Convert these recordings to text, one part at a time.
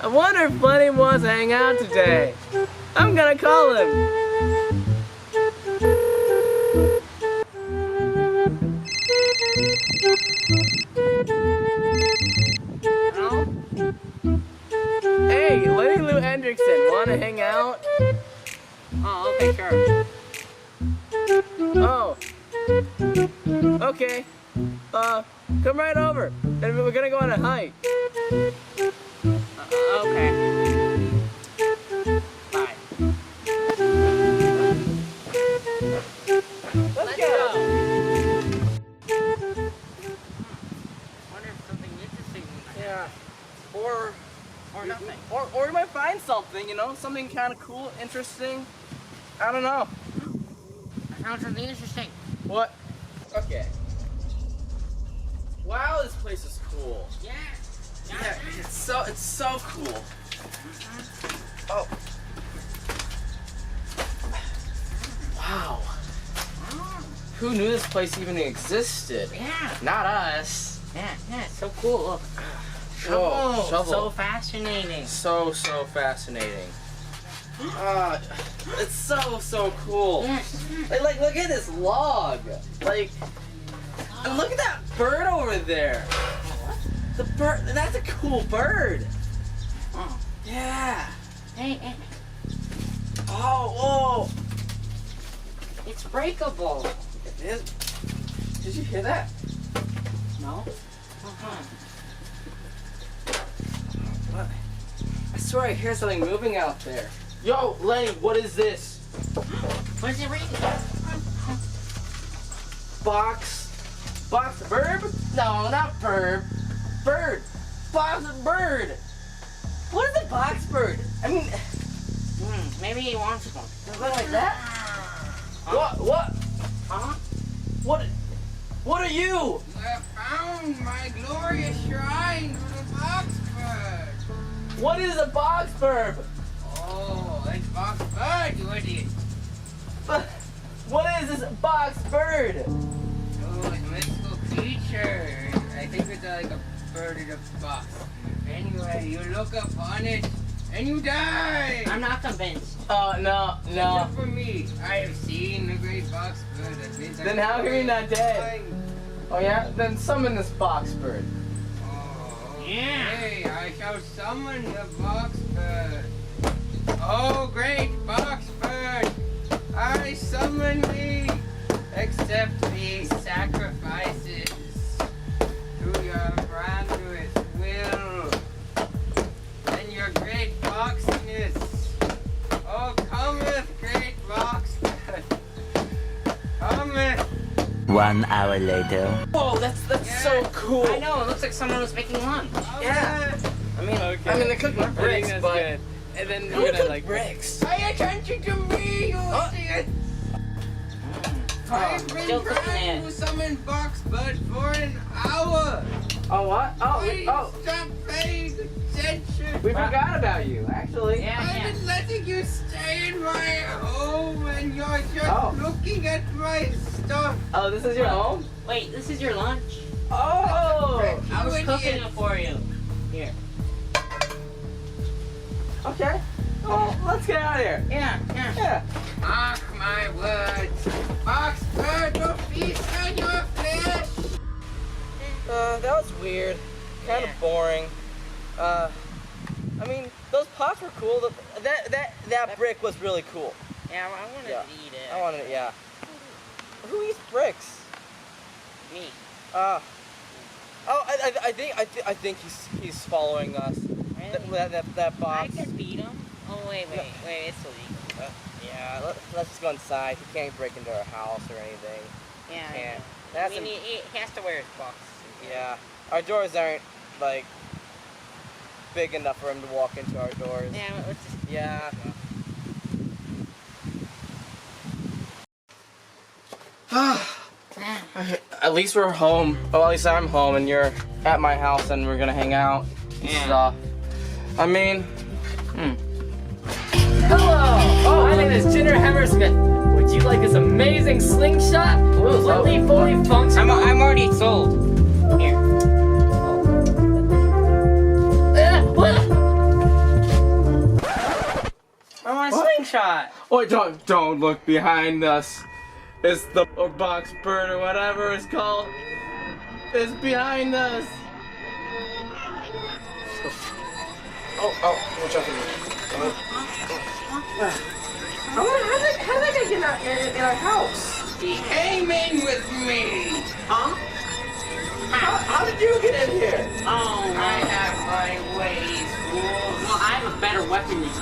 I wonder if Lenny wants to hang out today. I'm gonna call him. Hello? Hey, Lenny Lou Hendrickson, wanna hang out? Oh, okay, sure. Oh. Okay. Come right over. And we're gonna go on a hike. Okay. Bye. Let's go. Wonder if something interesting. Yeah. Or nothing. Or we might find something, you know, something kind of cool, interesting. I don't know. I found something interesting. What? Okay. Wow, this place is cool. Yeah. Yeah, it's so cool. Oh. Wow. Who knew this place even existed? Yeah. Not us. Yeah, it's so cool. Look. Whoa, shovel. So fascinating. So fascinating. It's so cool. Like, look at this log. Like, and look at that bird over there. What? The bird, that's a cool bird. Oh. Yeah. Hey. Oh, whoa. It's breakable. It is. Did you hear that? No? What? I swear I hear something moving out there. Yo, Lenny, what is this? What is it reading? Box verb? No, not verb. Bird. Box bird. What is a box bird? I mean, Maybe he wants one. something like that? What? Huh? What are you? You have found my glorious shrine to the box bird. What is a box verb? Oh, it's box bird, you idiot. What is this box bird? Oh, it's a mystical creature. I think it's like a bird in a box. Anyway, you look upon it and you die. I'm not convinced. No. Except for me, I have seen the great box bird. That means Then how come you're not dead? Oh yeah? Then summon this box bird. Oh, Yeah. okay, I shall summon the box bird. Oh, great box bird, I summon thee. Accept these sacrifices to your branderous will and your great boxiness. Oh, cometh, great box bird. Cometh. 1 hour later. Whoa, that's so cool. I know, it looks like someone was making lunch. Yeah. I mean, They cooked my bricks, that's but good. and then Who we're gonna cooked like bricks. Pay attention to me, you idiot. I've been still cooking trying it. to summon Box Bud for an hour. Oh what? Please stop paying attention. We forgot about you, actually. Yeah. I've been letting you stay in my home and you're just looking at my stuff. Oh, this is your home? Wait, this is your lunch? Oh! I was You cooking idiot. it for you. Here. Okay. Well, let's get out of here. Yeah. Yeah. Mark my words. Box Bird will feast on your flesh. That was weird. Kind of Yeah. boring. I mean, those pots were cool. That brick was really cool. Yeah, I wanted Yeah. to eat it. I wanted it, yeah. Who eats bricks? Me. I think he's following us. Really? That I box. could beat him. Oh, wait, it's illegal. Yeah, let's just go inside. He can't break into our house or anything. Yeah. Can't. I That's mean, he has to wear his box. yeah. Our doors aren't like big enough for him to walk into our doors. Yeah, let's just... Yeah. At least we're home. Well, at least I'm home and you're at my house and we're gonna hang out and stuff. I mean, Hello! My name is Jinder Hammersmith. Would you like this amazing slingshot? Fully functional. I'm already sold. Here. slingshot. Oh, don't look behind us. It's the box bird or whatever it's called. It's behind us. Oh, watch out for me. How did that guy get in our house? He came in with me. Huh? How did you get in here? Oh, I have my ways, fools. well, I have a better weapon than you.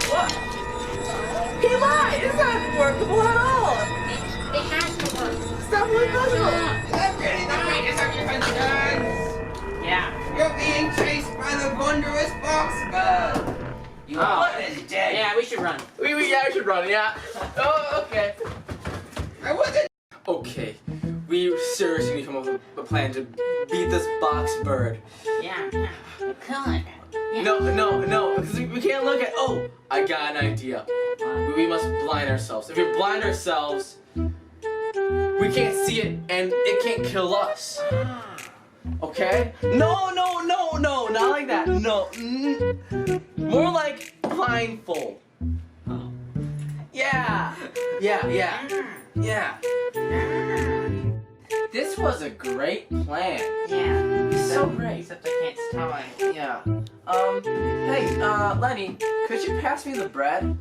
What? He lied! It's not workable at all! It has to work. Stop playing puzzle! I'm getting the greatest of your concerns. Yeah. You're being chased by the wondrous box bird. Your blood is dead. Yeah, we should run. We should run, yeah. Oh, okay. I wasn't. Okay, we seriously need to come up with a plan to beat this box bird. Yeah. Good. Yeah. No, because we can't look at. Oh, I got an idea. We must blind ourselves. If we blind ourselves, we can't see it and it can't kill us. Okay? No, not like that. No. More like blindfold. Oh. Yeah. This was a great plan. Yeah. So great. Except I can't stop it. Yeah. Hey, Lenny, could you pass me the bread?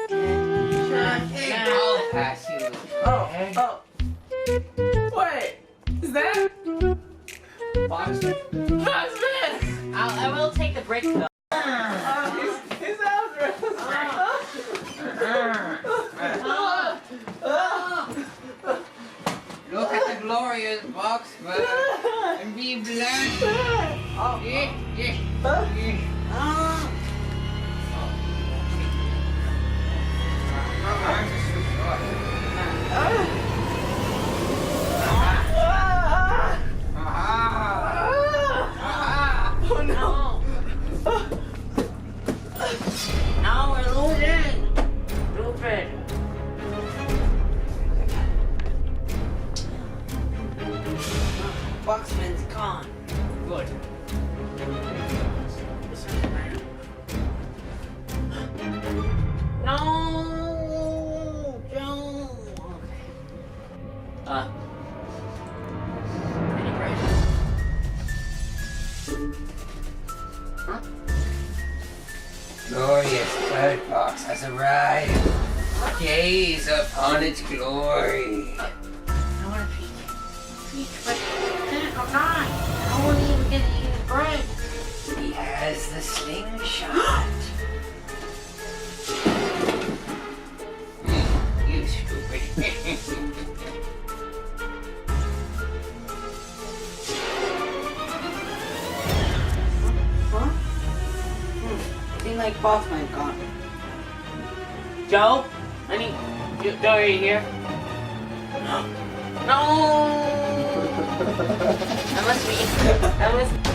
Hey, I'll pass you. Oh. Wait, is that Boxman? Boxman! I will take the break though. His house. Look at the glorious box bird and be blessed. Oh no! No, we're losing. Stupid. Boxman's gone. Good. No, Joe. Okay. Glorious bird box has arrived. Gaze upon its glory. I want to peek, but I'm not. I won't even get to eat his bread. He has the slingshot. You stupid. Huh? Seems like Bossman's gone. Joe? Joe, are you here? No! Unless we...